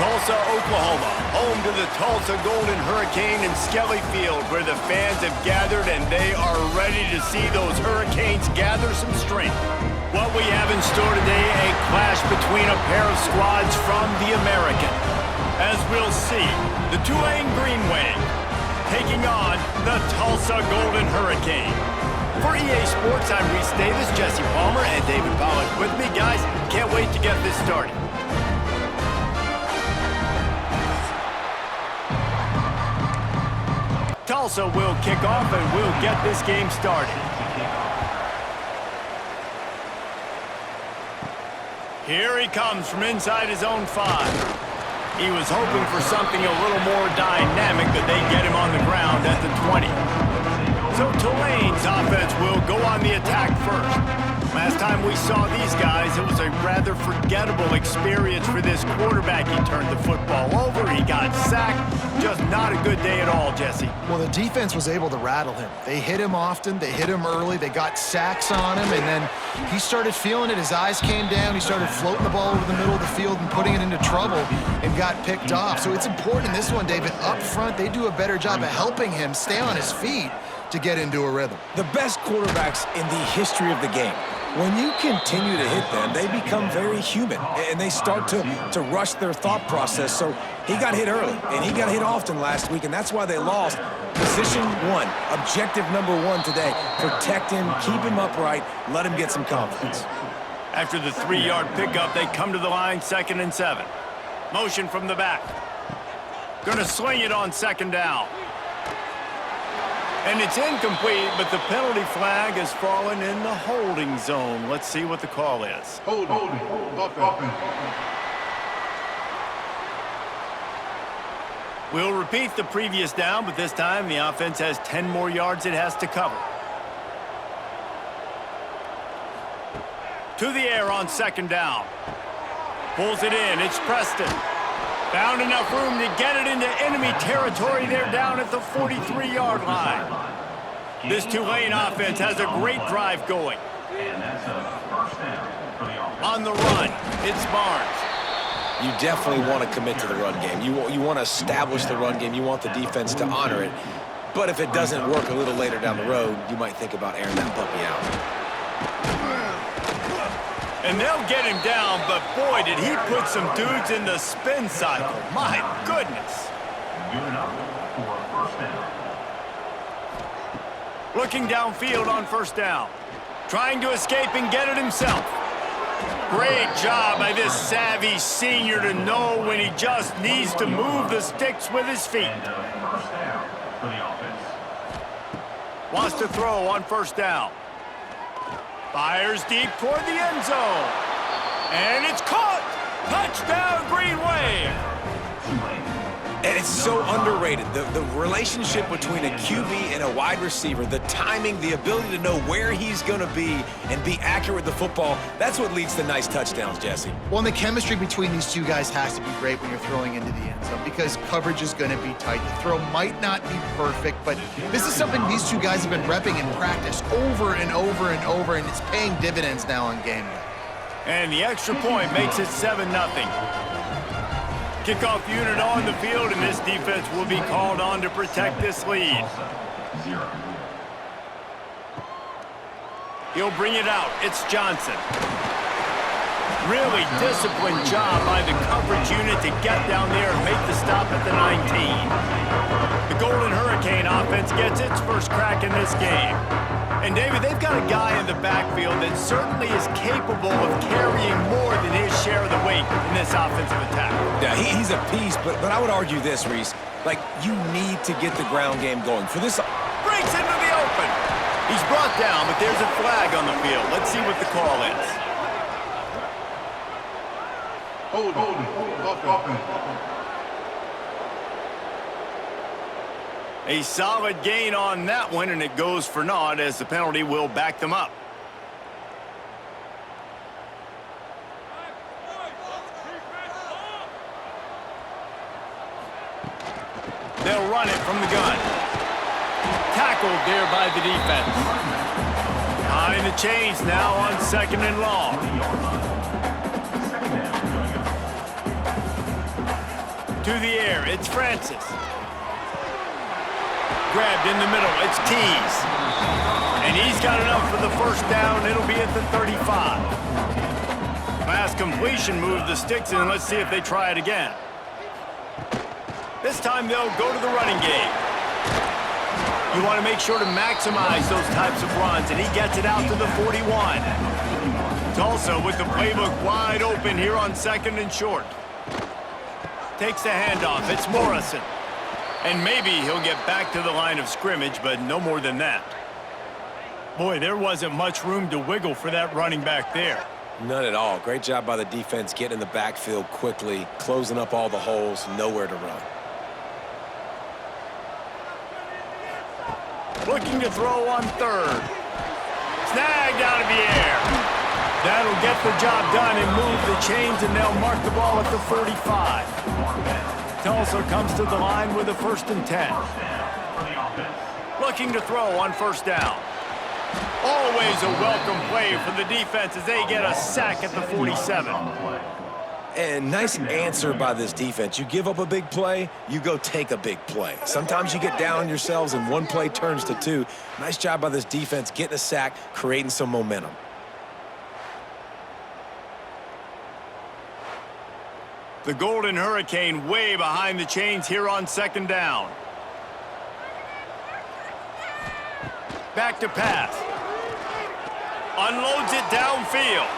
Tulsa, Oklahoma, home to the Tulsa Golden Hurricane in Skelly Field, where the fans have gathered and they are ready to see those Hurricanes gather some strength. What we have in store today, a clash between a pair of squads from the American. As we'll see, the Tulane Green Wave taking on the Tulsa Golden Hurricane. For EA Sports, I'm Reese Davis, Jesse Palmer, and David Pollock with me. Guys, can't wait to get this started. Tulsa will kick off and we'll get this game started. Here he comes from inside his own 5. He was hoping for something a little more dynamic, but they get him on the ground at the 20. So Tulane's offense will go on the attack first. Last time we saw these guys, it was a rather forgettable experience for this quarterback. He turned the football over, he got sacked. Just not a good day at all, Jesse. Well, the defense was able to rattle him. They hit him often, they hit him early, they got sacks on him, and then he started feeling it. His eyes came down, he started floating the ball over the middle of the field and putting it into trouble and got picked off. So it's important in this one, David, up front, they do a better job of helping him stay on his feet to get into a rhythm. The best quarterbacks in the history of the game, when you continue to hit them, they become very human, and they start to rush their thought process. So he got hit early, and he got hit often last week, and that's why they lost. Position 1, objective number 1 today. Protect him, keep him upright, let him get some confidence. After the 3-yard pickup, they come to the line, 2nd and 7. Motion from the back. Gonna swing it on 2nd down. And it's incomplete, but the penalty flag has fallen in the holding zone. Let's see what the call is. Holding. We'll repeat the previous down, but this time the offense has 10 more yards it has to cover. To the air on 2nd down. Pulls it in. It's Preston. Found enough room to get it into enemy territory. They're down at the 43-yard line. This Tulane offense has a great drive going. On the run, it's Barnes. You definitely want to commit to the run game. You want to establish the run game. You want the defense to honor it. But if it doesn't work a little later down the road, you might think about airing that puppy out. And they'll get him down, but boy, did he put some dudes in the spin cycle. My goodness. Looking downfield on 1st down. Trying to escape and get it himself. Great job by this savvy senior to know when he just needs to move the sticks with his feet. Wants to throw on 1st down. Fires deep toward the end zone. And it's caught! Touchdown, Green Wave! And it's so underrated. The relationship between a QB and a wide receiver, the timing, the ability to know where he's going to be and be accurate with the football, that's what leads to nice touchdowns, Jesse. Well, and the chemistry between these two guys has to be great when you're throwing into the end zone because coverage is going to be tight. The throw might not be perfect, but this is something these two guys have been repping in practice over and over and over, and it's paying dividends now on game day. And the extra point makes it 7-0. Kickoff unit on the field, and this defense will be called on to protect this lead. He'll bring it out. It's Johnson. Really disciplined job by the coverage unit to get down there and make the stop at the 19. The Golden Hurricane offense gets its first crack in this game. And, David, they've got a guy in the backfield that certainly is capable of carrying more than his share of the weight in this offensive attack. Yeah, he's a piece, but I would argue this, Reese. Like, you need to get the ground game going. For this... Breaks into the open. He's brought down, but there's a flag on the field. Let's see what the call is. Holding. A solid gain on that one, and it goes for naught as the penalty will back them up. They'll run it from the gun. Tackled there by the defense. Behind the chains now on 2nd and long. To the air, it's Francis. Grabbed in the middle, it's Keys. And he's got enough for the first down. It'll be at the 35. Pass completion moves the sticks in. Let's see if they try it again. This time they'll go to the running game. You want to make sure to maximize those types of runs, and he gets it out to the 41. Tulsa with the playbook wide open here on 2nd and short. Takes the handoff. It's Morrison. And maybe he'll get back to the line of scrimmage, but no more than that. Boy, there wasn't much room to wiggle for that running back there. None at all. Great job by the defense getting in the backfield quickly, closing up all the holes, nowhere to run. Looking to throw on 3rd. Snagged out of the air. That'll get the job done and move the chains, and they'll mark the ball at the 45. Tulsa comes to the line with a 1st and 10. Looking to throw on 1st down. Always a welcome play for the defense as they get a sack at the 47. And nice answer by this defense. You give up a big play, you go take a big play. Sometimes you get down on yourselves and one play turns to 2. Nice job by this defense getting a sack, creating some momentum. The Golden Hurricane way behind the chains here on 2nd down. Back to pass. Unloads it downfield.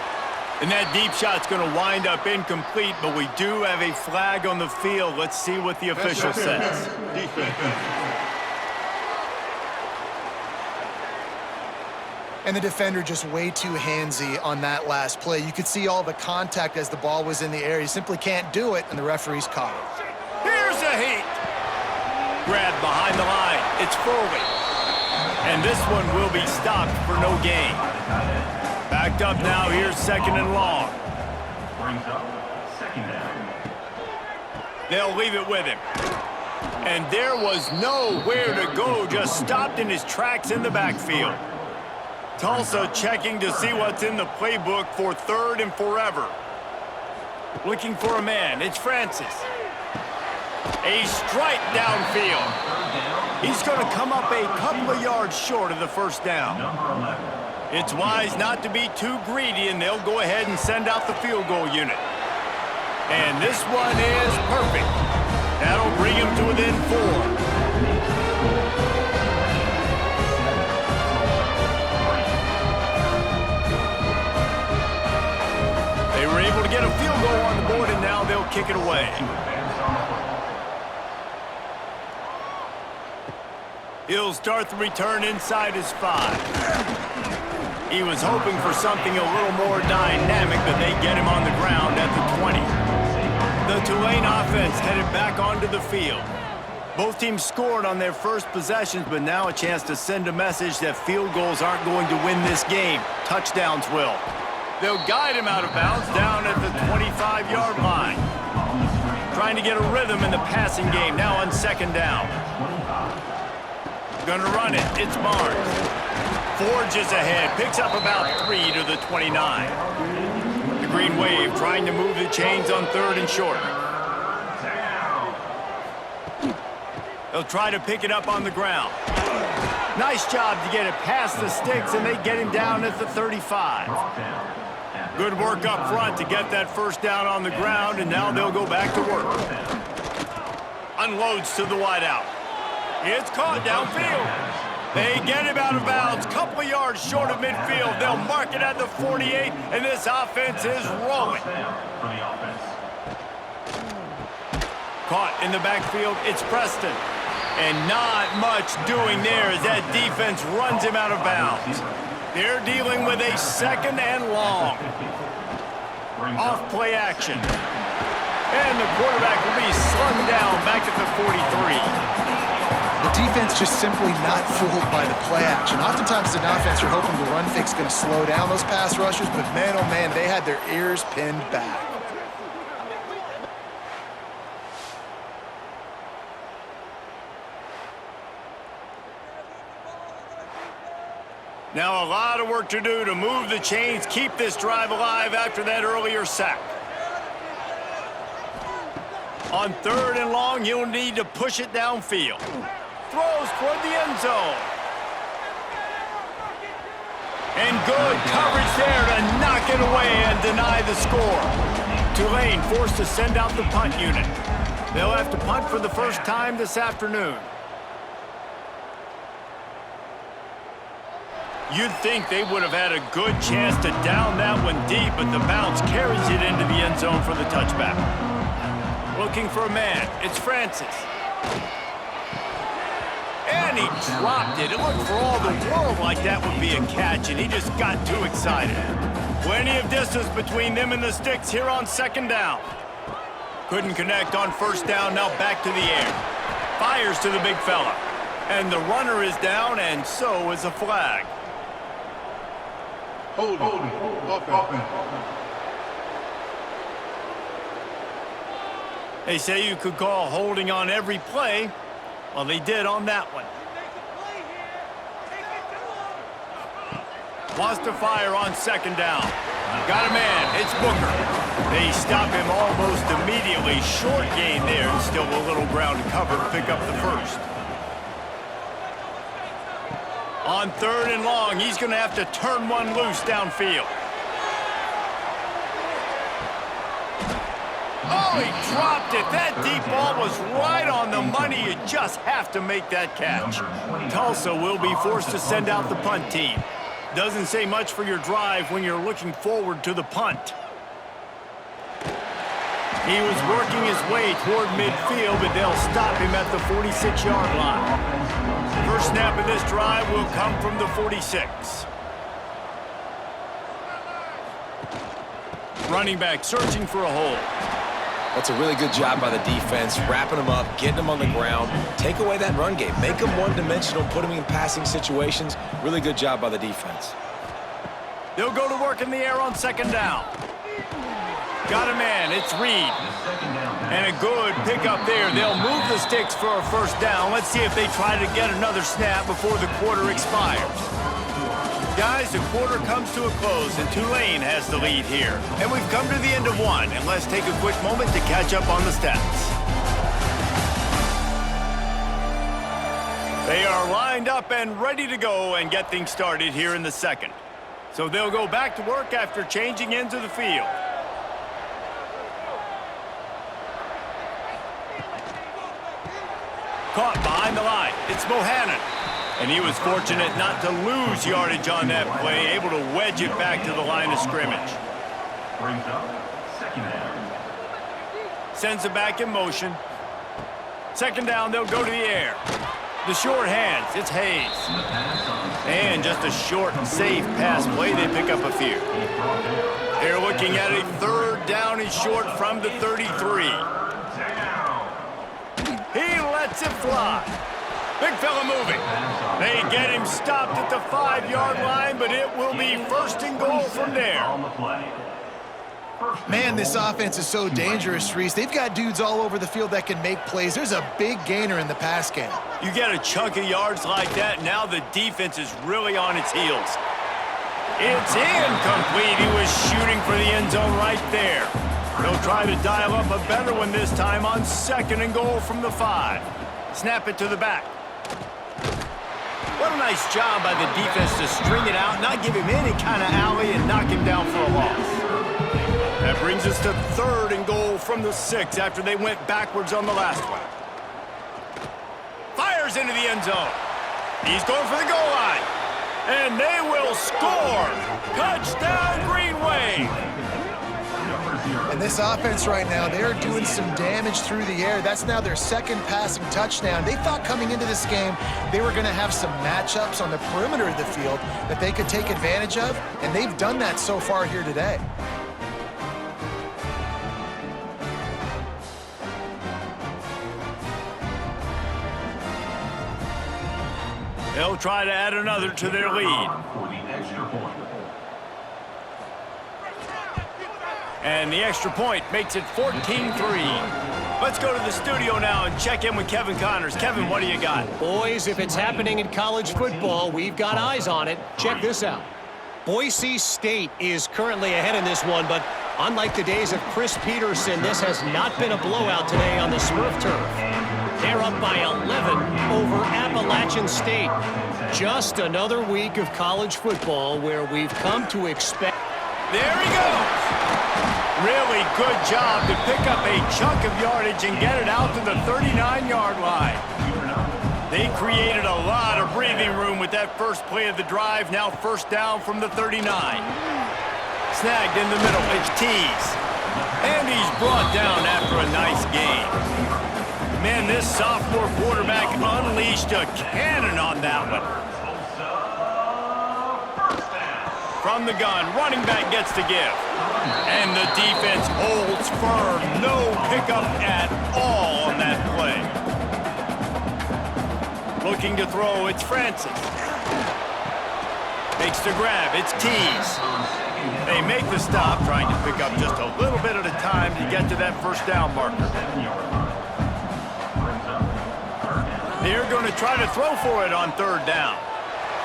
And that deep shot's going to wind up incomplete, but we do have a flag on the field. Let's see what the official says. And the defender just way too handsy on that last play. You could see all the contact as the ball was in the air. You simply can't do it, and the referee's caught it. Here's a heat. Grabbed behind the line. It's Foley. And this one will be stopped for no gain. Backed up now, here's 2nd and long. Brings up 2nd down. They'll leave it with him. And there was nowhere to go, just stopped in his tracks in the backfield. Tulsa checking to see what's in the playbook for 3rd and forever. Looking for a man, it's Francis. A strike downfield. He's going to come up a couple of yards short of the 1st down. It's wise not to be too greedy, and they'll go ahead and send out the field goal unit. And this one is perfect. That'll bring him to within 4. They were able to get a field goal on the board, and now they'll kick it away. He'll start the return inside his 5. He was hoping for something a little more dynamic, but they get him on the ground at the 20. The Tulane offense headed back onto the field. Both teams scored on their first possessions, but now a chance to send a message that field goals aren't going to win this game. Touchdowns will. They'll guide him out of bounds down at the 25-yard line. Trying to get a rhythm in the passing game now on 2nd down. Gonna run it. It's Barnes. Forges ahead, picks up about 3 to the 29. The Green Wave trying to move the chains on 3rd and short. They'll try to pick it up on the ground. Nice job to get it past the sticks, and they get him down at the 35. Good work up front to get that 1st down on the ground, and now they'll go back to work. Unloads to the wideout. It's caught downfield. They get him out of bounds, couple of yards short of midfield. They'll mark it at the 48, and this offense is rolling. Caught in the backfield, it's Preston. And not much doing there as that defense runs him out of bounds. They're dealing with a 2nd and long. Off play action. And the quarterback will be slung down back at the 43. The defense just simply not fooled by the play action. Oftentimes as an offense, you're hoping the run fake's going to slow down those pass rushers, but man, oh man, they had their ears pinned back. Now a lot of work to do to move the chains, keep this drive alive after that earlier sack. On 3rd and long, he'll need to push it downfield. Throws toward the end zone. And good coverage there to knock it away and deny the score. Tulane forced to send out the punt unit. They'll have to punt for the first time this afternoon. You'd think they would have had a good chance to down that one deep, but the bounce carries it into the end zone for the touchback. Looking for a man. It's Francis. And he dropped it. It looked for all the world like that would be a catch, and he just got too excited. Plenty of distance between them and the sticks here on 2nd down. Couldn't connect on 1st down, now back to the air. Fires to the big fella. And the runner is down, and so is a flag. Hold offense. They say you could call holding on every play. Well, they did on that one. Wants to fire on 2nd down. Got a man. It's Booker. They stop him almost immediately. Short gain there, and still a little ground to cover to pick up the first. On 3rd and long, he's going to have to turn one loose downfield. Oh, he dropped it. That deep ball was right on the money. You just have to make that catch. Tulsa will be forced to send out the punt team. Doesn't say much for your drive when you're looking forward to the punt. He was working his way toward midfield, but they'll stop him at the 46-yard line. First snap of this drive will come from the 46. Running back searching for a hole. That's a really good job by the defense, wrapping them up, getting them on the ground. Take away that run game. Make them one-dimensional, put them in passing situations. Really good job by the defense. They'll go to work in the air on 2nd down. Got a man. It's Reed. And a good pickup there. They'll move the sticks for a 1st down. Let's see if they try to get another snap before the quarter expires. Guys, the quarter comes to a close, and Tulane has the lead here. And we've come to the end of one, and let's take a quick moment to catch up on the stats. They are lined up and ready to go and get things started here in the 2nd. So they'll go back to work after changing into the field. Caught behind the line. It's Bohannon. And he was fortunate not to lose yardage on that play, able to wedge it back to the line of scrimmage. Brings up 2nd down. Sends it back in motion. 2nd down, they'll go to the air. The short hands, it's Hayes. And just a short and safe pass play, they pick up a few. They're looking at a 3rd down and short from the 33. He lets it fly. Big fella moving. They get him stopped at the 5-yard line, but it will be 1st and goal from there. Man, this offense is so dangerous, Reese. They've got dudes all over the field that can make plays. There's a big gainer in the pass game. You get a chunk of yards like that, now the defense is really on its heels. It's incomplete. He was shooting for the end zone right there. They'll try to dial up a better one this time on 2nd and goal from the 5. Snap it to the back. What a nice job by the defense to string it out, not give him any kind of alley, and knock him down for a loss. That brings us to 3rd and goal from the 6 after they went backwards on the last one. Fires into the end zone. He's going for the goal line. And they will score. Touchdown, Green Wave. And this offense right now, they're doing some damage through the air. That's now their 2nd passing touchdown. They thought coming into this game they were going to have some matchups on the perimeter of the field that they could take advantage of, and they've done that so far here today. They'll try to add another to their lead. And the extra point makes it 14-3. Let's go to the studio now and check in with Kevin Connors. Kevin, what do you got? Boys, if it's happening in college football, we've got eyes on it. Check this out. Boise State is currently ahead in this one, but Unlike the days of Chris Peterson, this has not been a blowout today on the Smurf turf. They're up by 11 over Appalachian State. Just another week of college football where we've come to expect. There he goes. Really good job to pick up a chunk of yardage and get it out to the 39-yard line. They created a lot of breathing room with that first play of the drive. Now first down from the 39. Snagged in the middle. It's Tees. And he's brought down after a nice gain. Man, this sophomore quarterback unleashed a cannon on that one. From the gun, running back gets the give. And the defense holds firm. No pickup at all on that play. Looking to throw, it's Francis. Makes the grab, it's Tees. They make the stop, trying to pick up just a little bit at a time to get to that first down marker. They're going to try to throw for it on third down.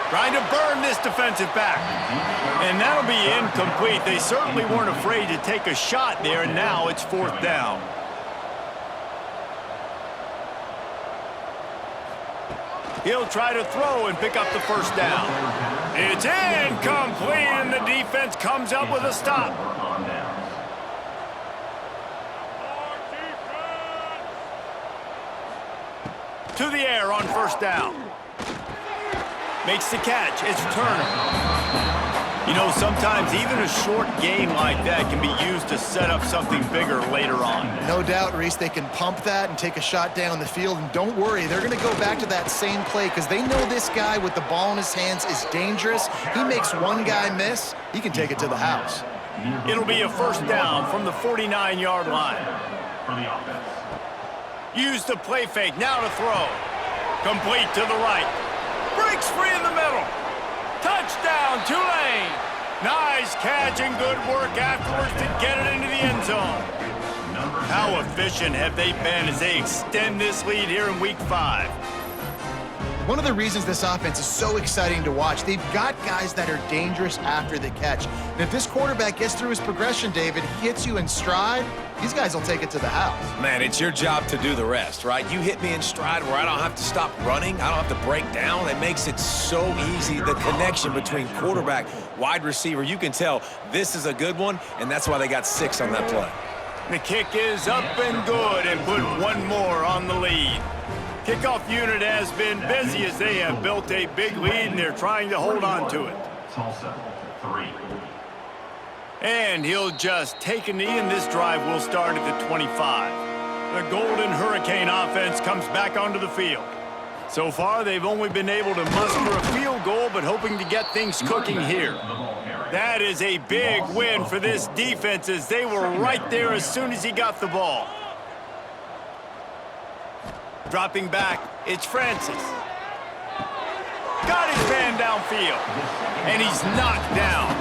Trying to burn this defensive back. And that'll be incomplete. They certainly weren't afraid to take a shot there, and now it's fourth down. He'll try to throw and pick up the first down. It's incomplete, and the defense comes up with a stop. To the air on first down. Makes the catch. It's Turner. You know, sometimes even a short game like that can be used to set up something bigger later on. No doubt, Reese, they can pump that and take a shot down the field. And don't worry, they're going to go back to that same play because they know this guy with the ball in his hands is dangerous. He makes one guy miss, he can take it to the house. It'll be a first down from the 49-yard line. Use the play fake, now to throw. Complete to the right. Breaks free in the middle. Touchdown, Tulane. Nice catch and good work afterwards to get it into the end zone. How efficient have they been as they extend this lead here in Week 5? One of the reasons this offense is so exciting to watch, they've got guys that are dangerous after the catch. And if this quarterback gets through his progression, David, hits you in stride, these guys will take it to the house. Man, it's your job to do the rest, right? You hit me in stride where I don't have to stop running. I don't have to break down. It makes it so easy, the connection between quarterback, wide receiver. You can tell this is a good one, and that's why they got 6 on that play. The kick is up and good and put one more on the lead. Kickoff unit has been busy as they have built a big lead, and they're trying to hold on to it. Tulsa, 3. And he'll just take a knee, and this drive will start at the 25. The Golden Hurricane offense comes back onto the field. So far, they've only been able to muster a field goal, but hoping to get things cooking here. That is a big win for this defense as they were right there as soon as he got the ball. Dropping back, it's Francis. Got his man downfield, and he's knocked down.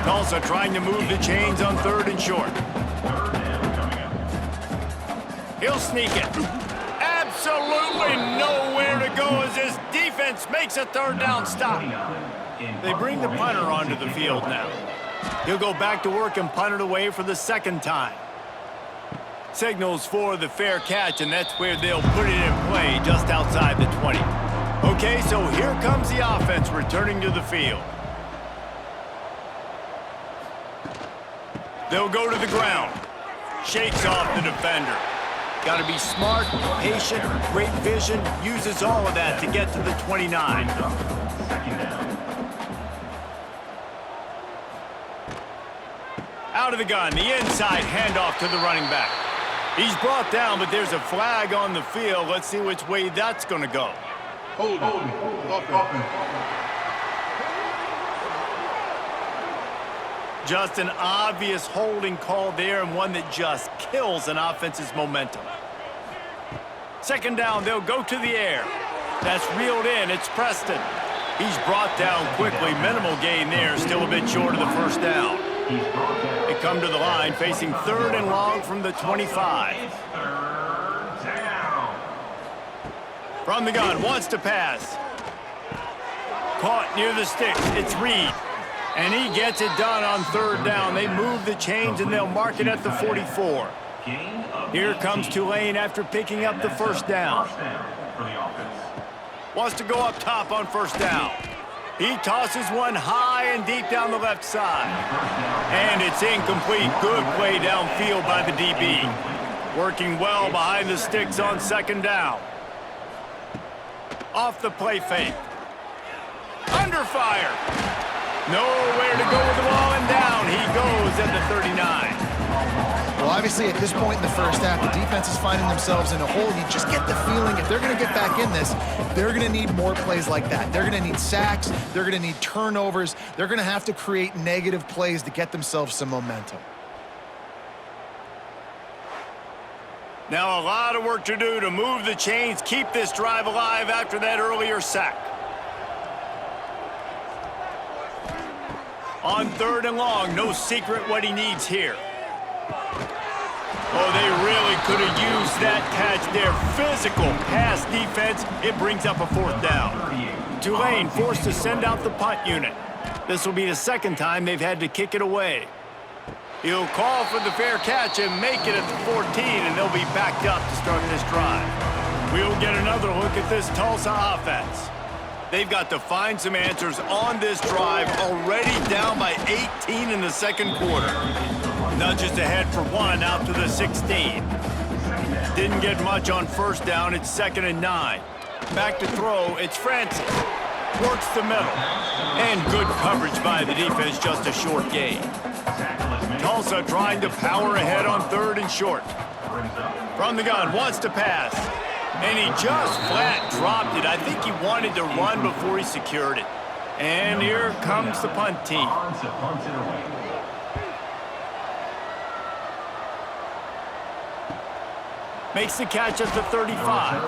Tulsa trying to move the chains on third and short. He'll sneak it. Absolutely nowhere to go as this defense makes a third down stop. They bring the punter onto the field now. He'll go back to work and punt it away for the second time. Signals for the fair catch, and that's where they'll put it in play just outside the 20. Okay, so here comes the offense returning to the field. They'll go to the ground. Shakes off the defender. Got to be smart, patient, great vision. Uses all of that to get to the 29. Out of the gun, the inside handoff to the running back. He's brought down, but there's a flag on the field. Let's see which way that's going to go. Hold. Just an obvious holding call there, and one that just kills an offense's momentum. Second down, they'll go to the air. That's reeled in. It's Preston. He's brought down quickly. Minimal gain there, still a bit short of the first down. They come to the line, facing third and long from the 25. From the gun, wants to pass. Caught near the sticks. It's Reed. And he gets it done on third down. They move the chains, and they'll mark it at the 44. Here comes Tulane after picking up the first down. Wants to go up top on first down. He tosses one high and deep down the left side. And it's incomplete. Good play downfield by the DB. Working well behind the sticks on second down. Off the play fake. Under fire. Nowhere to go with the ball, and down he goes at the 39. Well, obviously, at this point in the first half, the defense is finding themselves in a hole. You just get the feeling if they're going to get back in this, they're going to need more plays like that. They're going to need sacks. They're going to need turnovers. They're going to have to create negative plays to get themselves some momentum. Now a lot of work to do to move the chains, keep this drive alive after that earlier sack. On third and long, no secret what he needs here. Oh, they really could have used that catch there. Physical pass defense. It brings up a fourth down. Tulane forced to send out the punt unit. This will be the second time they've had to kick it away. He'll call for the fair catch and make it at the 14, and they'll be backed up to start this drive. We'll get another look at this Tulsa offense. They've got to find some answers on this drive, already down by 18 in the second quarter. Nudges ahead for one out to the 16. Didn't get much on first down. It's 2nd and 9. Back to throw. It's Francis. Works the middle. And good coverage by the defense, just a short gain. Tulsa trying to power ahead on third and short. From the gun, wants to pass. And he just flat dropped it. I think he wanted to run before he secured it. And here comes the punt team. Makes the catch at the 35.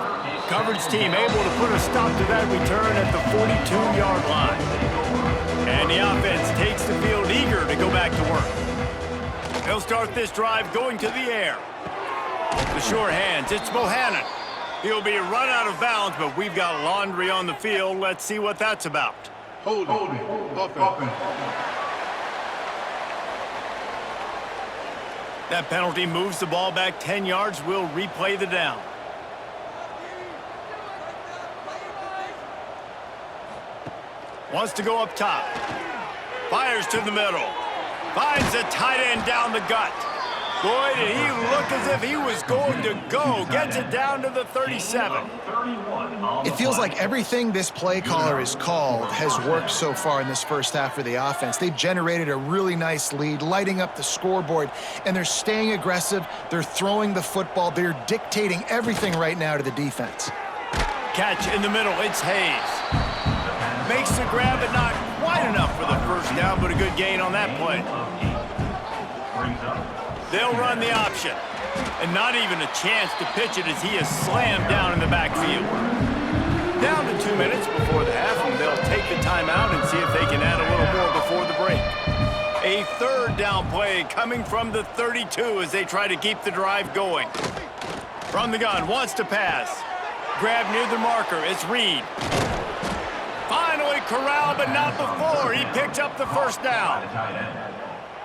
Coverage team able to put a stop to that return at the 42-yard line. And the offense takes the field eager to go back to work. They'll start this drive going to the air. The sure hands, it's Bohannon. He'll be run out of bounds, but we've got laundry on the field. Let's see what that's about. Holding. Offense. That penalty moves the ball back 10 yards. We'll replay the down. Wants to go up top. Fires to the middle. Finds a tight end down the gut. Boy, did he look as if he was going to go. Gets it down to the 37. It feels like everything this play caller has called has worked so far in this first half for the offense. They've generated a really nice lead, lighting up the scoreboard, and they're staying aggressive. They're throwing the football. They're dictating everything right now to the defense. Catch in the middle. It's Hayes. Makes the grab, but not quite enough for the first down, but a good gain on that play. They'll run the option, and not even a chance to pitch it as he is slammed down in the backfield. Down to 2 minutes before the half, and they'll take the timeout and see if they can add a little more before the break. A third down play coming from the 32 as they try to keep the drive going. From the gun, wants to pass. Grab near the marker, it's Reed. Finally corralled, but not before. He picks up the first down.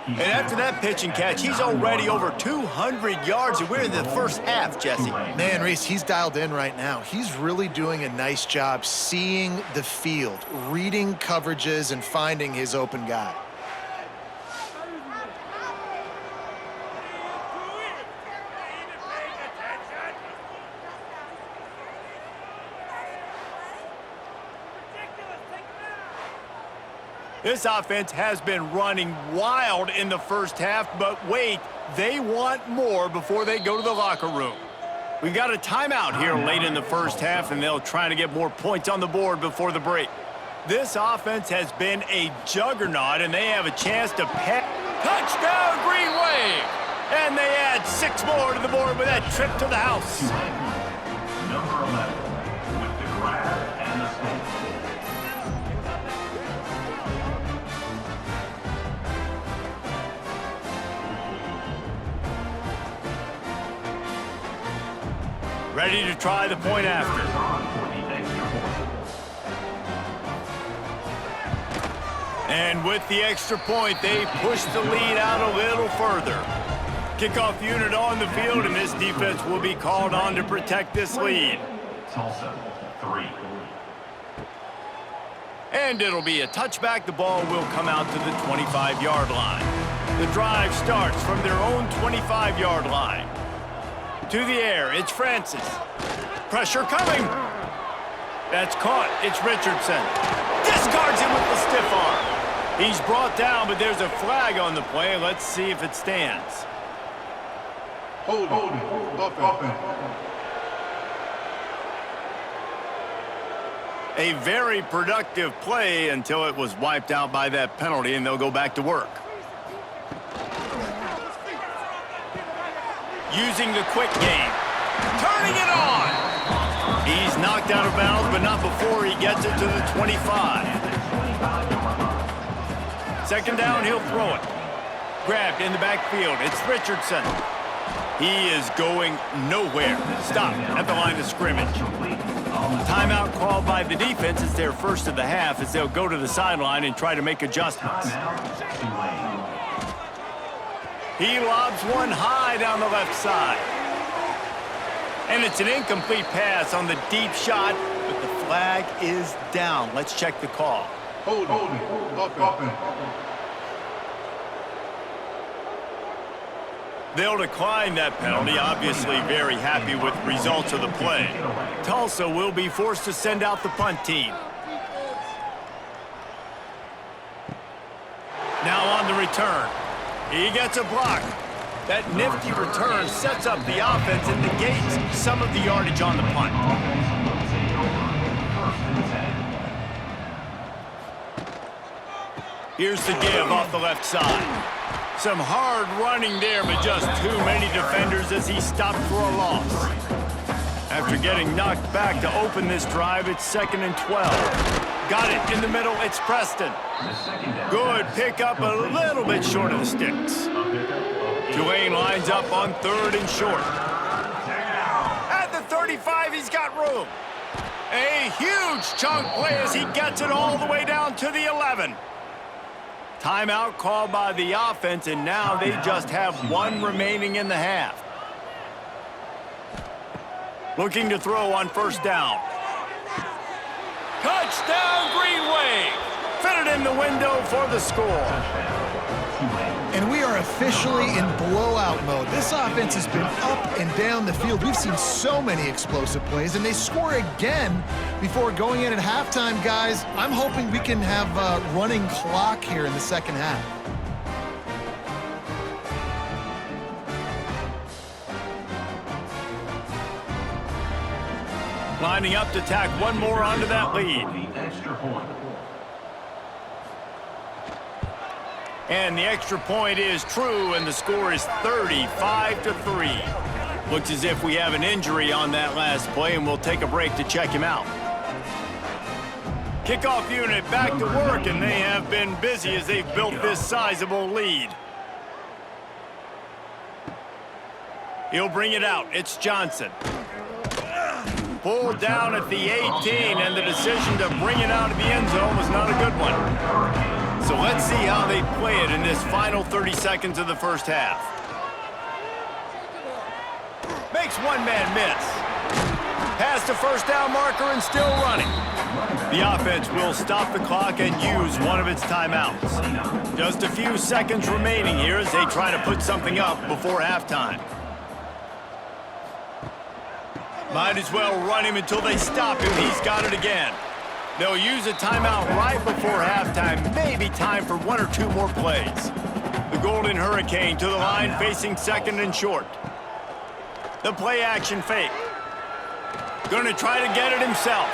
And after that pitch and catch, he's already over 200 yards, and we're in the first half, Jesse. Man, Reese, he's dialed in right now. He's really doing a nice job seeing the field, reading coverages, and finding his open guy. This offense has been running wild in the first half, but wait, they want more before they go to the locker room. We've got a timeout here late in the first half, and they'll try to get more points on the board before the break. This offense has been a juggernaut, and they have a chance to pass. Touchdown, Green Wave! And they add 6 more to the board with that trip to the house. Number 11 with the grab and the score. Ready to try the point after. And with the extra point, they push the lead out a little further. Kickoff unit on the field, and this defense will be called on to protect this lead. Tulsa, 3. And it'll be a touchback. The ball will come out to the 25-yard line. The drive starts from their own 25-yard line. To the air, it's Francis. Pressure coming. That's caught. It's Richardson. Discards him with the stiff arm. He's brought down, but there's a flag on the play. Let's see if it stands. Hold it. A very productive play until it was wiped out by that penalty, and they'll go back to work. Using the quick game. Turning it on. He's knocked out of bounds, but not before he gets it to the 25. Second down, he'll throw it. Grabbed in the backfield. It's Richardson. He is going nowhere. Stopped at the line of scrimmage. Timeout called by the defense. It's their first of the half as they'll go to the sideline and try to make adjustments. He lobs one high down the left side. And it's an incomplete pass on the deep shot, but the flag is down. Let's check the call. Hold it. They'll decline that penalty, obviously very happy with the results of the play. Tulsa will be forced to send out the punt team. Now on the return. He gets a block. That nifty return sets up the offense and negates some of the yardage on the punt. Here's the give off the left side. Some hard running there, but just too many defenders as he stopped for a loss. After getting knocked back to open this drive, it's 2nd and 12. Got it in the middle, it's Preston. Good pickup, a little bit short of the sticks. Tulane lines up on 3rd and short. At the 35, he's got room. A huge chunk play as he gets it all the way down to the 11. Timeout called by the offense, and now they just have one remaining in the half. Looking to throw on 1st down. Touchdown, Green Wave! Fitted in the window for the score. And we are officially in blowout mode. This offense has been up and down the field. We've seen so many explosive plays, and they score again before going in at halftime, guys. I'm hoping we can have a running clock here in the second half. Lining up to tack one more onto that lead. And the extra point is true, and the score is 35-3. Looks as if we have an injury on that last play, and we'll take a break to check him out. Kickoff unit back to work, and they have been busy as they've built this sizable lead. He'll bring it out. It's Johnson. Pulled down at the 18, and the decision to bring it out of the end zone was not a good one. So let's see how they play it in this final 30 seconds of the first half. Makes one man miss. Past the 1st down marker and still running. The offense will stop the clock and use one of its timeouts. Just a few seconds remaining here as they try to put something up before halftime. Might as well run him until they stop him. He's got it again. They'll use a timeout right before halftime. Maybe time for 1 or 2 more plays. The Golden Hurricane to the line facing 2nd and short. The play action fake. Going to try to get it himself.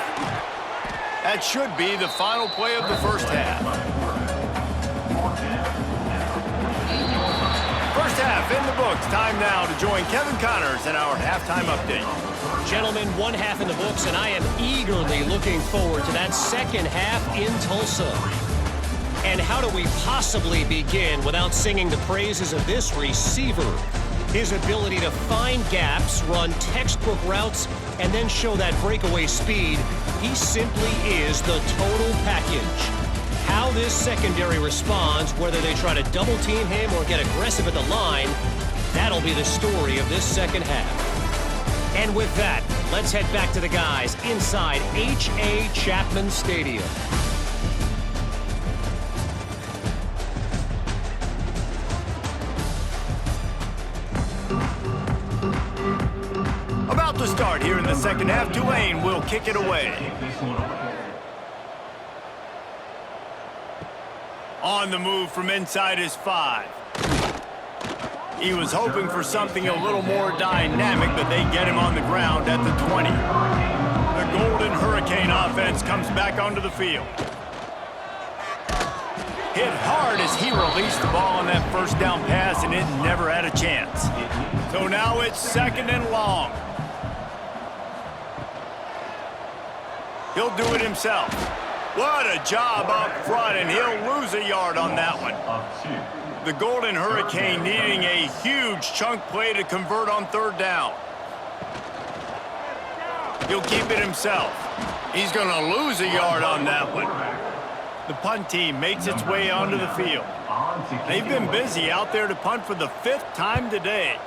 That should be the final play of the first half. First half in the books. Time now to join Kevin Connors in our halftime update. Gentlemen, 1 half in the books, and I am eagerly looking forward to that second half in Tulsa. And how do we possibly begin without singing the praises of this receiver? His ability to find gaps, run textbook routes, and then show that breakaway speed. He simply is the total package. How How this secondary responds, whether they try to double team him or get aggressive at the line, that'll be the story of this second half. And with that, let's head back to the guys inside H.A. Chapman Stadium. About to start here in the second half, Tulane will kick it away. On the move from inside his 5. He was hoping for something a little more dynamic, but they get him on the ground at the 20. The Golden Hurricane offense comes back onto the field. Hit hard as he released the ball on that first down pass, and it never had a chance. So now it's second and long. He'll do it himself. What a job up front, and he'll lose a yard on that one. The Golden Hurricane needing a huge chunk play to convert on third down. He'll keep it himself. He's going to lose a yard on that one. The punt team makes its way onto the field. They've been busy out there to punt for the 5th time today.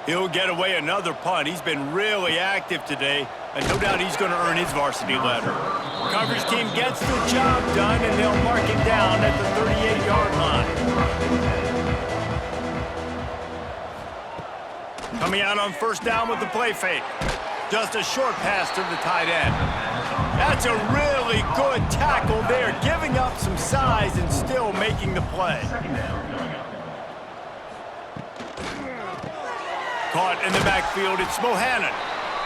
He'll get away another punt. He's been really active today, and no doubt he's going to earn his varsity letter. Coverage team gets the job done, and they'll mark it down at the 38-yard line. Coming out on first down with the play fake. Just a short pass to the tight end. That's a really good tackle there, giving up some size and still making the play. Caught in the backfield, it's Mohannan.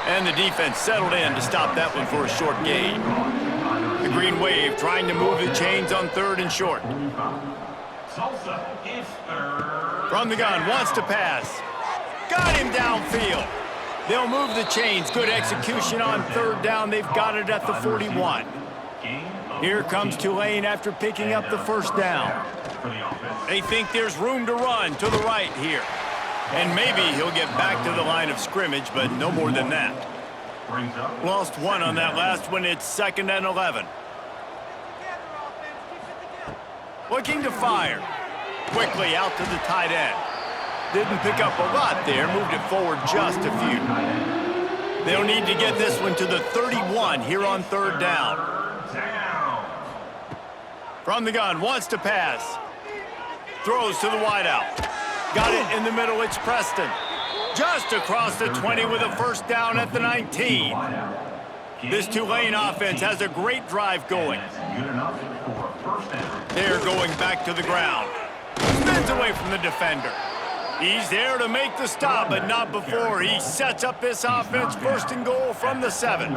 And the defense settled in to stop that one for a short gain. The Green Wave trying to move the chains on third and short. Tulsa is third. From the gun, wants to pass. Got him downfield. They'll move the chains. Good execution on third down. They've got it at the 41. Here comes Tulane after picking up the first down. They think there's room to run to the right here. And maybe he'll get back to the line of scrimmage, but no more than that. Lost one on that last one. It's second and 11. Looking to fire. Quickly out to the tight end. Didn't pick up a lot there. Moved it forward just a few. They'll need to get this one to the 31 here on third down. From the gun, wants to pass. Throws to the wideout. Got it in the middle, it's Preston. Just across the 20 with a first down at the 19. This Tulane offense has a great drive going. They're going back to the ground. Spins away from the defender. He's there to make the stop, but not before he sets up this offense. First and goal from the 7.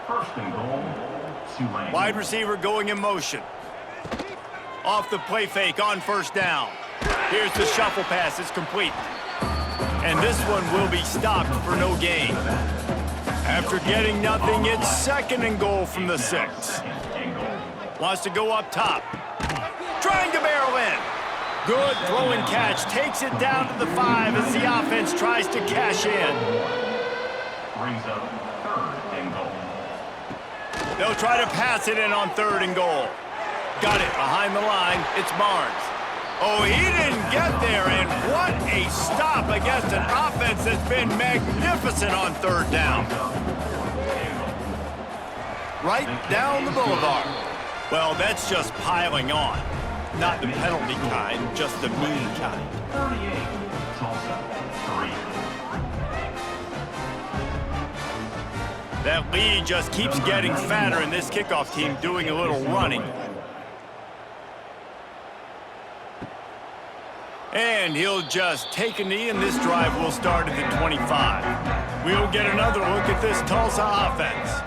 First and goal, Tulane. Wide receiver going in motion. Off the play fake on first down. Here's the shuffle pass, it's complete. And this one will be stopped for no gain. After getting nothing, it's second and goal from the 6. Wants to go up top. Trying to barrel in. Good throw and catch. Takes it down to the 5 as the offense tries to cash in. Brings up third and goal. They'll try to pass it in on third and goal. Got it behind the line. It's Barnes. Oh, he didn't get there, and what a stop against an offense that's been magnificent on third down. Right down the boulevard. Well, that's just piling on. Not the penalty kind, just the mean kind. 38, Tulsa, 3. That lead just keeps getting fatter, and this kickoff team doing a little running. And he'll just take a knee, and this drive will start at the 25. We'll get another look at this Tulsa offense.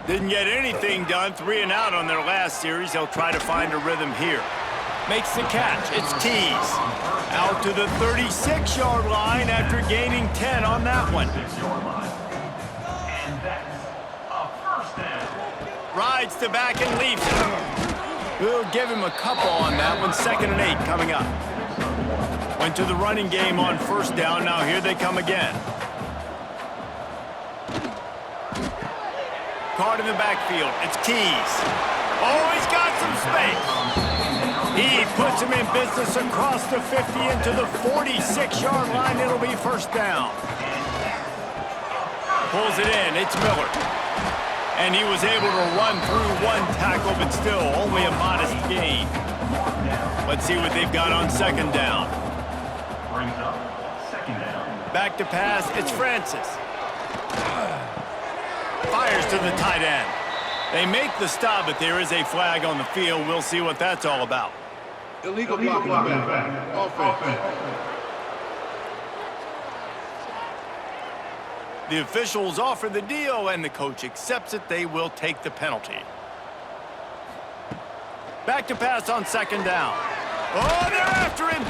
Didn't get anything done, 3 and out on their last series. They'll try to find a rhythm here. Makes the catch, it's Tees. Out to the 36-yard line after gaining 10 on that one. And that's a first down. Rides to back and leaves it. We'll give him a couple on that one. Second and 8 coming up. Went to the running game on first down. Now here they come again. Caught in the backfield. It's Tees. Oh, he's got space. He puts him in business across the 50 into the 46-yard line. It'll be first down. Pulls it in. It's Miller. And he was able to run through one tackle, but still only a modest gain. Let's see what they've got on second down. Brings up second down. Back to pass. It's Francis. Fires to the tight end. They make the stop, but there is a flag on the field. We'll see what that's all about. Illegal blocking back. Offense. The officials offer the deal, and the coach accepts it. They will take the penalty. Back to pass on second down. Oh, they're after him.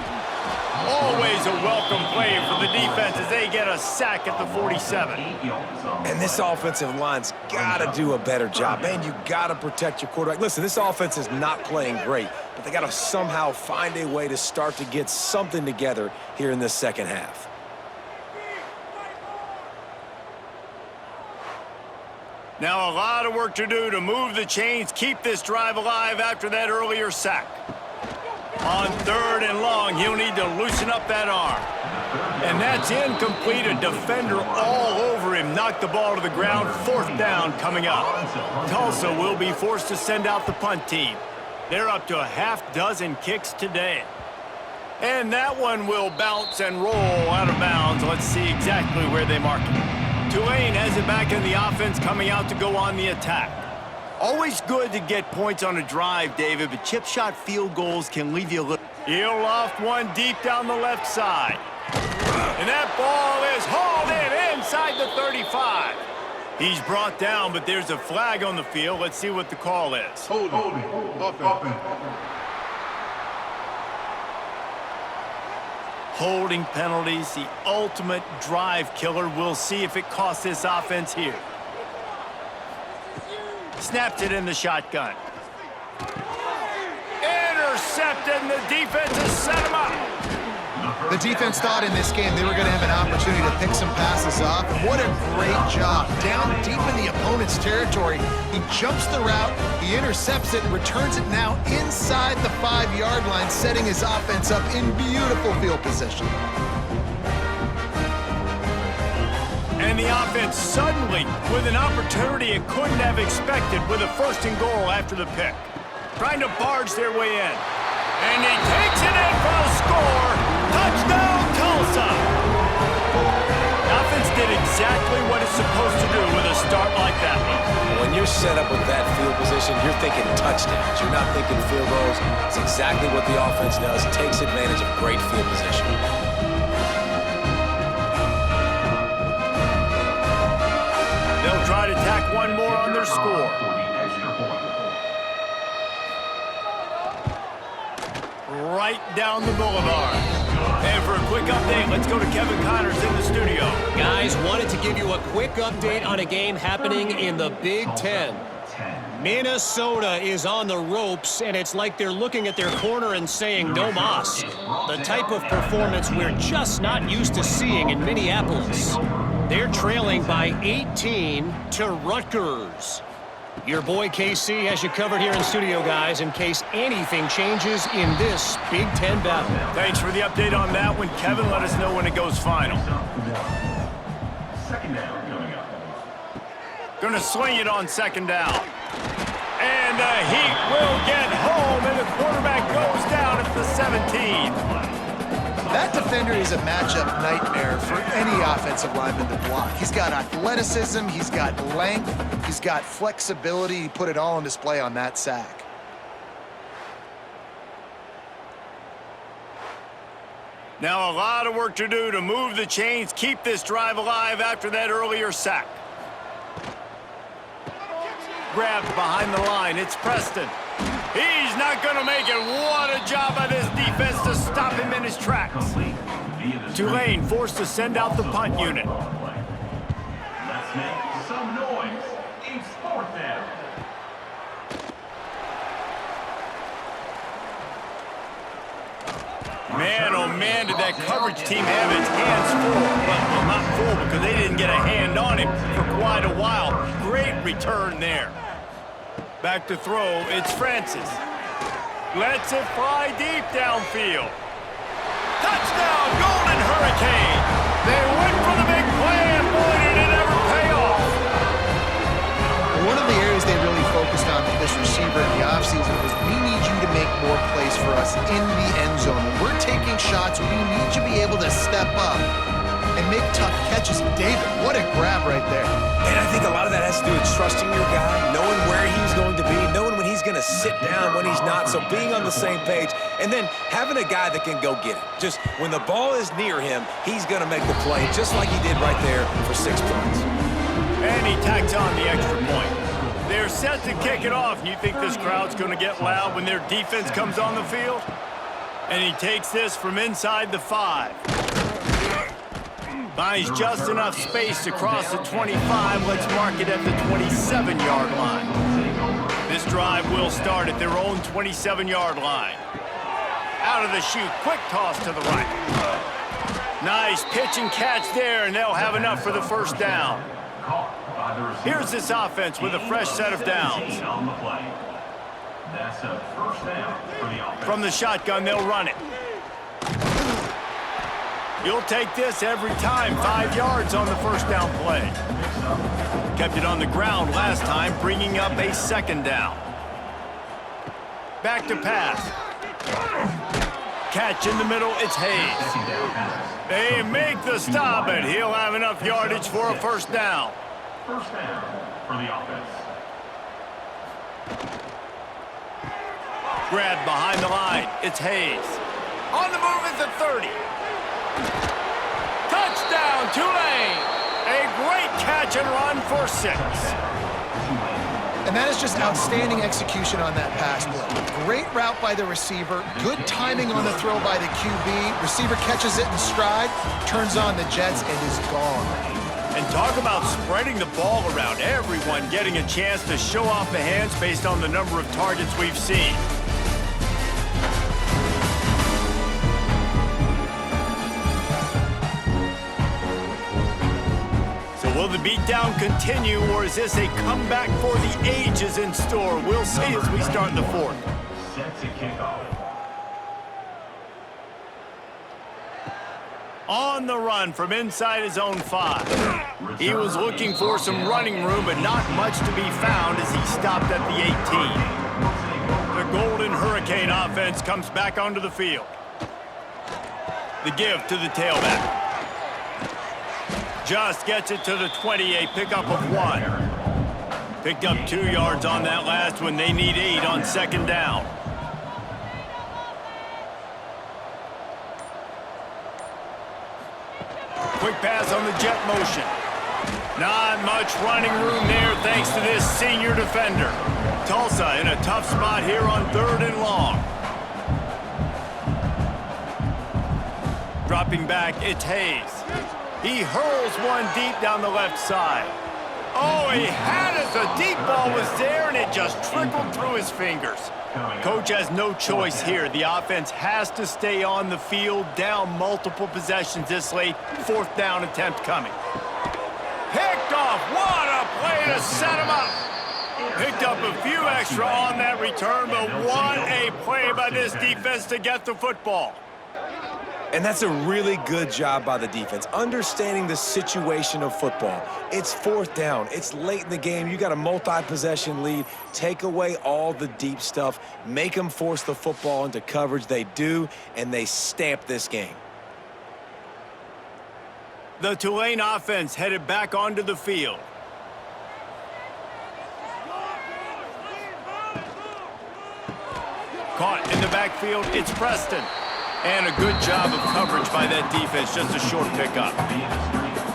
Always a welcome play for the defense as they get a sack at the 47. And this offensive line's got to do a better job. Man, you got to protect your quarterback. Listen, this offense is not playing great, but they got to somehow find a way to start to get something together here in this second half. Now a lot of work to do to move the chains, keep this drive alive after that earlier sack. On third and long, he'll need to loosen up that arm. And that's incomplete. A defender all over him. Knocked the ball to the ground. Fourth down coming up. Tulsa will be forced to send out the punt team. They're up to a half dozen kicks today. And that one will bounce and roll out of bounds. Let's see exactly where they mark it. Tulane has it back in the offense, coming out to go on the attack. Always good to get points on a drive, David, but chip shot field goals can leave you a little. He'll loft one deep down the left side. And that ball is hauled in inside the 35. He's brought down, but there's a flag on the field. Let's see what the call is. Holding. Offense. Holding penalties, the ultimate drive killer. We'll see if it costs this offense here. Snaps it in the shotgun. Intercepted, and the defense has set him up. The defense thought in this game they were going to have an opportunity to pick some passes off. What a great job. Down deep in the opponent's territory, he jumps the route, he intercepts it, and returns it now inside the 5-yard line, setting his offense up in beautiful field position. And the offense suddenly with an opportunity it couldn't have expected with a first and goal after the pick. Trying to barge their way in. And he takes it in for a score. Touchdown, Tulsa! The offense did exactly what it's supposed to do with a start like that one. When you're set up with that field position, you're thinking touchdowns. You're not thinking field goals. It's exactly what the offense does. Takes advantage of great field position. They'll try to tack one more on their score. Right down the boulevard. And for a quick update, let's go to Kevin Connors in the studio. Guys, wanted to give you a quick update on a game happening in the Big Ten. Minnesota is on the ropes, and it's like they're looking at their corner and saying, no mas. The type of performance we're just not used to seeing in Minneapolis. They're trailing by 18 to Rutgers. Your boy KC has you covered here in studio, guys, in case anything changes in this Big Ten battle. Thanks for the update on that one, Kevin. Let us know when it goes final. Second down coming up. Gonna swing it on second down. And the Heat will get home, and the quarterback goes down at the 17. That defender is a matchup nightmare for any offensive lineman to block. He's got athleticism, he's got length, he's got flexibility. He put it all on display on that sack. Now a lot of work to do to move the chains, keep this drive alive after that earlier sack. Grabbed behind the line, it's Preston. He's not going to make it. What a job by this defense to stop him in his tracks. Tulane forced to send out the punt unit. Let's make some noise. It's fourth down. Man, oh man, did that coverage team have its hands full. Well, not full because they didn't get a hand on him for quite a while. Great return there. Back to throw, it's Francis. Lets it fly deep downfield. Touchdown, Golden Hurricane! They went for the big play, and boy, did it ever pay off! One of the areas they really focused on with this receiver in the offseason was we need you to make more plays for us in the end zone. When we're taking shots, we need you to be able to step up and make tough catches. David, what a grab right there. And I think a lot of that has to do with trusting your guy, knowing where he's going to be, knowing when he's going to sit down, when he's not, so being on the same page, and then having a guy that can go get it. Just when the ball is near him, he's going to make the play, just like he did right there for 6 points. And he tacks on the extra point. They're set to kick it off. You think this crowd's going to get loud when their defense comes on the field? And he takes this from inside the 5. Finds just enough space to cross the 25. Let's mark it at the 27-yard line. This drive will start at their own 27-yard line. Out of the chute, quick toss to the right. Nice pitch and catch there, and they'll have enough for the first down. Here's this offense with a fresh set of downs. That's a first down for the offense. From the shotgun, they'll run it. You'll take this every time. 5 yards on the first down play. Kept it on the ground last time, bringing up a second down. Back to pass. Catch in the middle, it's Hayes. They make the stop, and he'll have enough yardage for a first down. First down for the offense. Grab behind the line, it's Hayes. On the move at the 30. Touchdown, Tulane! A great catch and run for 6. And that is just outstanding execution on that pass play. Great route by the receiver, good timing on the throw by the QB. Receiver catches it in stride, turns on the jets, and is gone. And talk about spreading the ball around. Everyone getting a chance to show off the hands based on the number of targets we've seen. Will the beatdown continue, or is this a comeback for the ages in store? We'll see as we start the 4th. Set to kick off. On the run from inside his own 5. He was looking for some running room, but not much to be found as he stopped at the 18. The Golden Hurricane offense comes back onto the field. The give to the tailback. Just gets it to the 20, a pickup of 1. Picked up 2 yards on that last one. They need 8 on second down. Quick pass on the jet motion. Not much running room there thanks to this senior defender. Tulsa in a tough spot here on 3rd and long. Dropping back, it's Hayes. He hurls one deep down the left side. Oh, he had it. The deep ball was there, and it just trickled through his fingers. Coach has no choice here. The offense has to stay on the field, down multiple possessions this late. 4th down attempt coming. Picked off. What a play to set him up. Picked up a few extra on that return, but what a play by this defense to get the football. And that's a really good job by the defense, understanding the situation of football. It's 4th down. It's late in the game. You got a multi-possession lead. Take away all the deep stuff. Make them force the football into coverage. They do, and they stamp this game. The Tulane offense headed back onto the field. Caught in the backfield, it's Preston. And a good job of coverage by that defense, just a short pickup.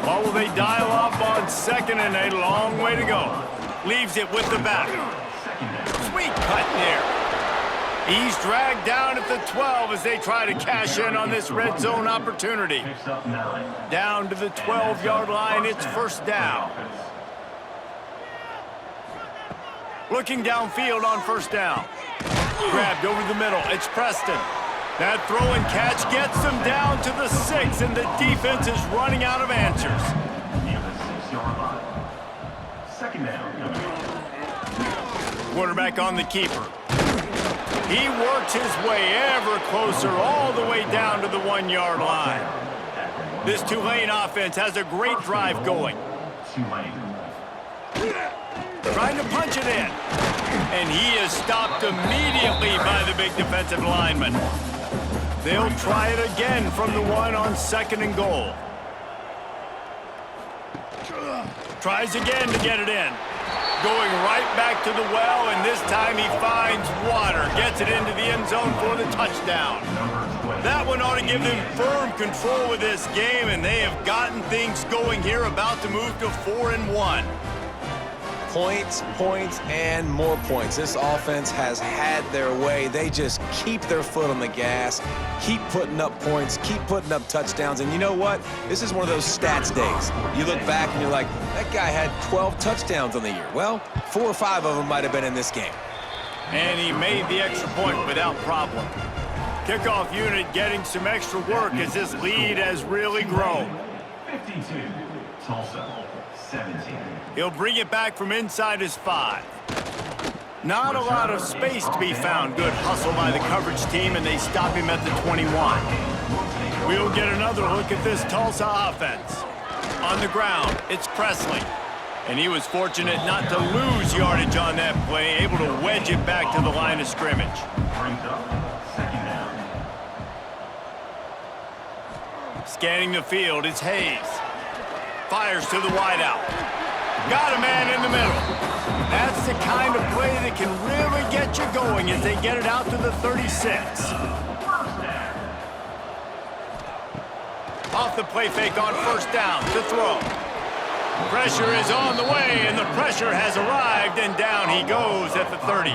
Or will they dial up on 2nd and a long way to go? Leaves it with the back. Sweet cut there. He's dragged down at the 12 as they try to cash in on this red zone opportunity. Down to the 12-yard line, it's first down. Looking downfield on first down. Grabbed over the middle, it's Preston. That throw and catch gets them down to the 6, and the defense is running out of answers. Near the 6-yard line. Second down. Quarterback on the keeper. He works his way ever closer all the way down to the 1-yard line. This Tulane offense has a great drive going. Trying to punch it in. And he is stopped immediately by the big defensive lineman. They'll try it again from the 1 on 2nd and goal. Tries again to get it in. Going right back to the well, and this time he finds water. Gets it into the end zone for the touchdown. That one ought to give them firm control of this game, and they have gotten things going here, about to move to 4-1. Points, points, and more points. This offense has had their way. They just keep their foot on the gas, keep putting up points, keep putting up touchdowns. And you know what? This is one of those stats days. You look back and you're like, that guy had 12 touchdowns on the year. Well, 4 or 5 of them might have been in this game. And he made the extra point without problem. Kickoff unit getting some extra work as this lead has really grown. 52, Tulsa, 17. He'll bring it back from inside his 5. Not a lot of space to be found. Good hustle by the coverage team, and they stop him at the 21. We'll get another look at this Tulsa offense. On the ground, it's Presley. And he was fortunate not to lose yardage on that play, able to wedge it back to the line of scrimmage. Brings up 2nd down. Scanning the field, it's Hayes. Fires to the wideout. Got a man in the middle. That's the kind of play that can really get you going as they get it out to the 36. Off the play fake on 1st down to throw. Pressure is on the way, and the pressure has arrived, and down he goes at the 30.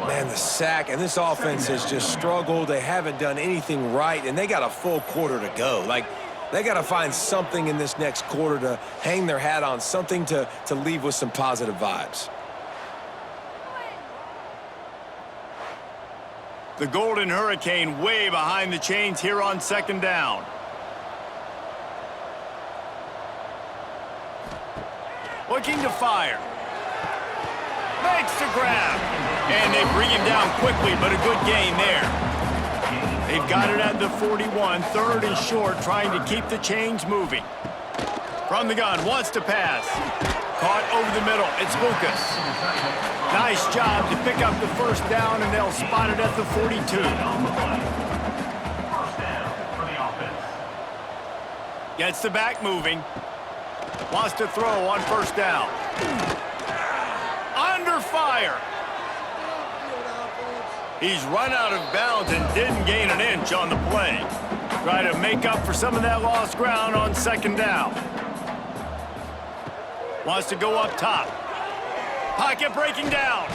Man, the sack, and this offense has just struggled. They haven't done anything right, and they got a full quarter to go. Like, they got to find something in this next quarter to hang their hat on, something to leave with some positive vibes. The Golden Hurricane way behind the chains here on 2nd down. Looking to fire. Makes the grab. And they bring him down quickly, but a good gain there. They've got it at the 41, 3rd and short, trying to keep the chains moving. From the gun, wants to pass. Caught over the middle, it's Lucas. Nice job to pick up the 1st down, and they'll spot it at the 42. 1st down for the offense. Gets the back moving. Wants to throw on 1st down. Under fire. He's run out of bounds and didn't gain an inch on the play. Try to make up for some of that lost ground on 2nd down. Wants to go up top. Pocket breaking down.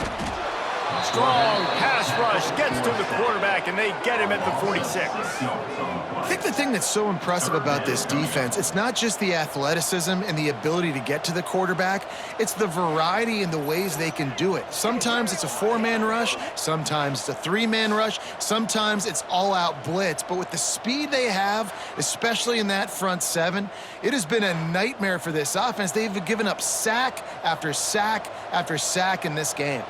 Strong pass rush gets to the quarterback, and they get him at the 46. I think the thing that's so impressive about this defense, it's not just the athleticism and the ability to get to the quarterback, it's the variety in the ways they can do it. Sometimes it's a 4-man rush, sometimes it's a 3-man rush, sometimes it's all-out blitz, but with the speed they have, especially in that front 7, it has been a nightmare for this offense. They've given up sack after sack after sack in this game.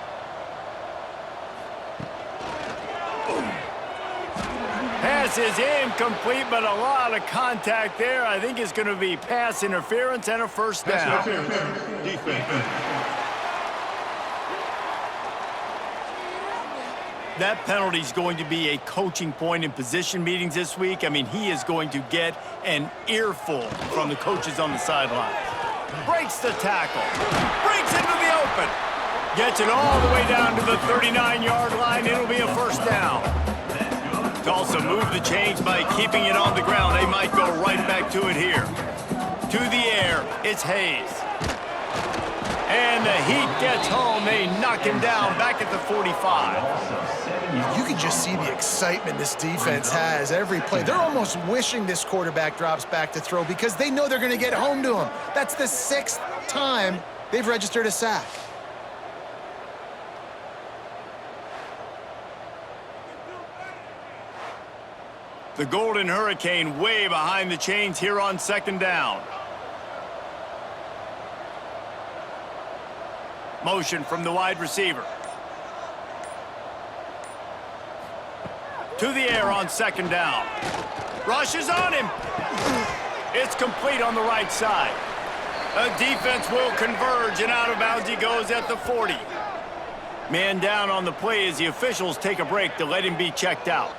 Pass is incomplete, but a lot of contact there. I think it's going to be pass interference and a 1st down. Defense. That penalty is going to be a coaching point in position meetings this week. I mean, he is going to get an earful from the coaches on the sideline. Breaks the tackle. Breaks into the open. Gets it all the way down to the 39-yard line. It'll be a 1st down. Tulsa moved the chains by keeping it on the ground. They might go right back to it here. To the air, it's Hayes. And the heat gets home. They knock him down back at the 45. You can just see the excitement this defense has every play. They're almost wishing this quarterback drops back to throw because they know they're going to get home to him. That's the 6th time they've registered a sack. The Golden Hurricane way behind the chains here on 2nd down. Motion from the wide receiver. To the air on second down. Rushes on him. It's complete on the right side. The defense will converge, and out of bounds he goes at the 40. Man down on the play as the officials take a break to let him be checked out.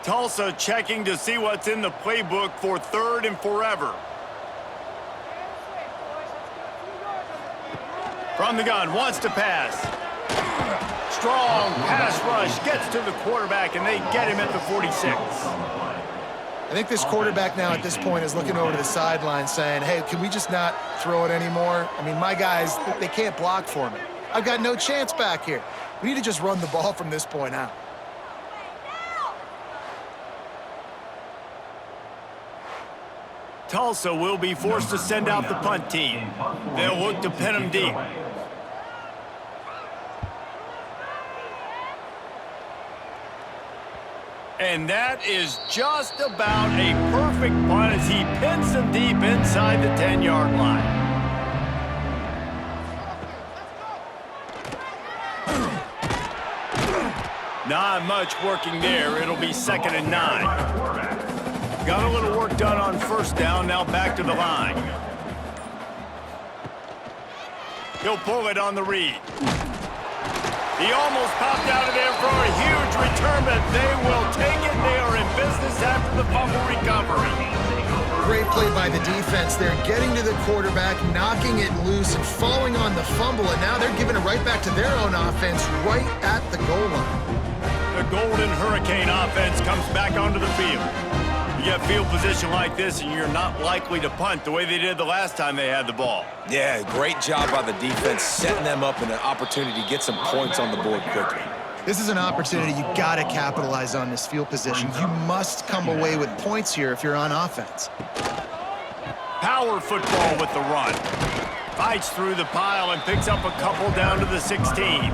Tulsa checking to see what's in the playbook for third and forever. From the gun, wants to pass. Strong pass rush, gets to the quarterback, and they get him at the 46. I think this quarterback now at this point is looking over to the sideline saying, hey, can we just not throw it anymore? I mean, my guys, they can't block for me. I've got no chance back here. We need to just run the ball from this point out. Tulsa will be forced to send out the punt team. They'll look to pin him deep. And that is just about a perfect punt as he pins them deep inside the 10-yard line. Not much working there. It'll be 2nd and 9. Got a little work done on first down, now back to the line. He'll pull it on the read. He almost popped out of there for a huge return, but they will take it. They are in business after the fumble recovery. Great play by the defense. They're getting to the quarterback, knocking it loose, and falling on the fumble, and now they're giving it right back to their own offense right at the goal line. The Golden Hurricane offense comes back onto the field. You get field position like this, and you're not likely to punt the way they did the last time they had the ball. Yeah, great job by the defense, setting them up in an opportunity to get some points on the board quickly. This is an opportunity you got to capitalize on this field position. You must come away with points here if you're on offense. Power football with the run. Fights through the pile and picks up a couple down to the 16.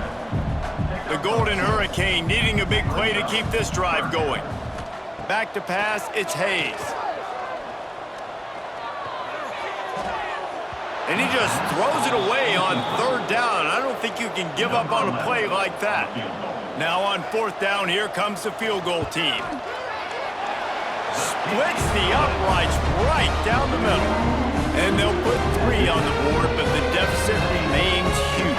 The Golden Hurricane needing a big play to keep this drive going. Back to pass, it's Hayes. And he just throws it away on third down. I don't think you can give up on a play like that. Now on fourth down, here comes the field goal team. Splits the uprights right down the middle. And they'll put 3 on the board, but the deficit remains huge.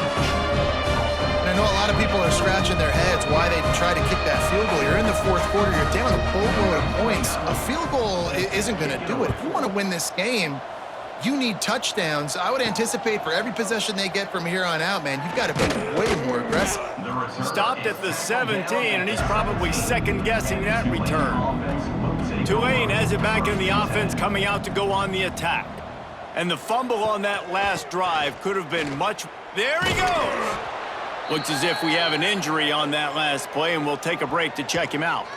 I know a lot of people are scratching their heads why they try to kick that field goal. You're in the fourth quarter. You're down a boatload of points. A field goal isn't going to do it. If you want to win this game, you need touchdowns. I would anticipate for every possession they get from here on out, man, you've got to be way more aggressive. Stopped at the 17, and he's probably second-guessing that return. Tulane has it back in the offense, coming out to go on the attack. And the fumble on that last drive could have been much... There he goes! Looks as if we have an injury on that last play, and we'll take a break to check him out.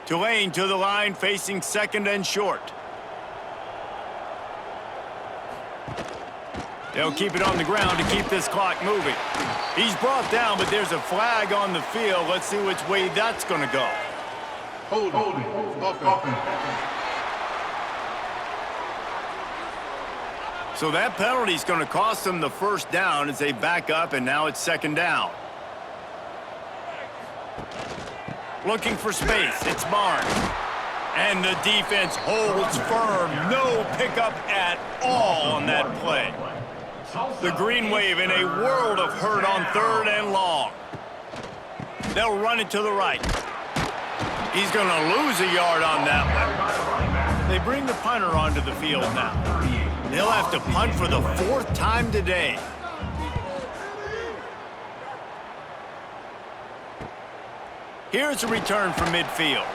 Tulane to the line, facing 2nd and short. They'll keep it on the ground to keep this clock moving. He's brought down, but there's a flag on the field. Let's see which way that's going to go. Hold offense. So that penalty is going to cost them the first down as they back up, and now it's 2nd down. Looking for space, it's Barnes. And the defense holds firm. No pickup at all on that play. The Green Wave in a world of hurt on 3rd and long. They'll run it to the right. He's going to lose a yard on that one. They bring the punter onto the field now. They'll have to punt for the 4th time today. Here's a return from midfield.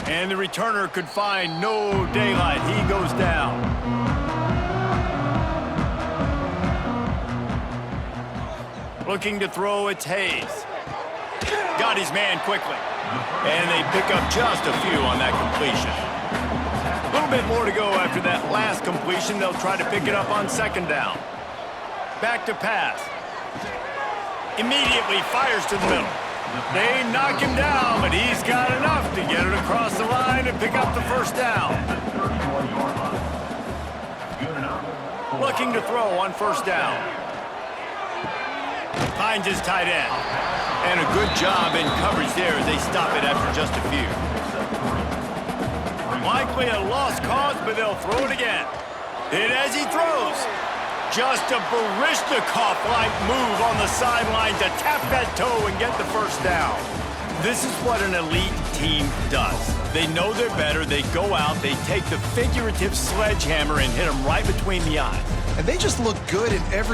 And the returner could find no daylight. He goes down. Looking to throw, it's Hayes. Got his man quickly. And they pick up just a few on that completion. A little bit more to go after that last completion. They'll try to pick it up on 2nd down. Back to pass. Immediately fires to the middle. They knock him down, but he's got enough to get it across the line and pick up the first down. Looking to throw on first down. Finds his tight end. And a good job in coverage there as they stop it after just a few. Likely a lost cause, but they'll throw it again. And as he throws, just a Baryshnikov-like move on the sideline to tap that toe and get the first down. This is what an elite team does. They know they're better. They go out, they take the figurative sledgehammer and hit them right between the eyes. And they just look good in every